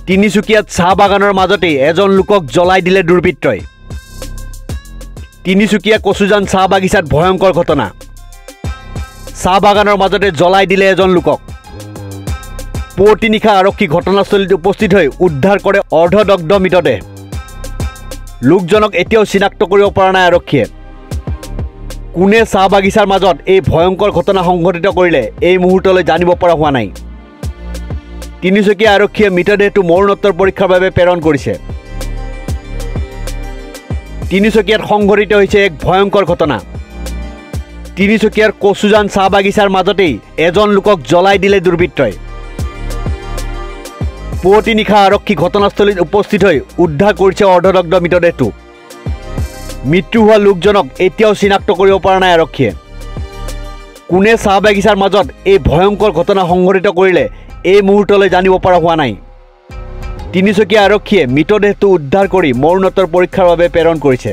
তিনিচুকীয়াত চাহ বাগানৰ মাজতে এজন লোকক জ্বলাই দিলে দুৰ্বৃত্তই। তিনিচুকীয়া কচুজান চাহ বাগিচাত ভয়ংকৰ ঘটনা। চাহ বাগানৰ মাজতে জ্বলাই দিলে এজন লোকক। পুৱতি নিশা আৰক্ষী ঘটনাস্থলীত উপস্থিত হৈ উদ্ধাৰ কৰে অৰ্ধদগ্ধ মৃতদেহ। লোকজনক এতিয়াও চিনাক্ত কৰিব পৰা নাই আৰক্ষীয়ে। কোনে চাহ বাগিচাৰ মাজত এই ভয়ংকৰ ঘটনা সংঘটিত কৰিলে এই মুহূৰ্তলৈ জানিব পৰা হোৱা নাই। তিনিচুকীয়া আৰক্ষীয়ে মৃতদেহটো মৰণোত্তৰ পৰীক্ষাৰ বাবে প্ৰেৰণ কৰিছে। তিনিচুকীয়াত সংঘটিত হৈছে এক ভয়ংকৰ ঘটনা। তিনিচুকীয়াৰ কচুজান চাহ বাগিচাৰ মাজতেই এজন লোকক জ্বলাই দিলে দুৰ্বৃত্তই। পুৱতি নিশা আৰক্ষী ঘটনাস্থলীত উপস্থিত হৈ উদ্ধাৰ কৰিছে অৰ্ধদগ্ধ মৃতদেহটো। মৃত্যু হোৱা লোকজনক এতিয়াও চিনাক্ত কৰিব পৰা নাই আৰক্ষীয়ে। কোনে চাহ বাগিচাৰ মাজত এই ভয়ংকৰ ঘটনা সংঘটিত কৰিলে এই মুহূৰ্তলৈ জানিব পৰা হোৱা নাই। তিনিচুকীয়া আৰক্ষীয়ে মৃতদেহটো উদ্ধাৰ কৰি মৰণোত্তৰ পৰীক্ষাৰ বাবে প্ৰেৰণ কৰিছে।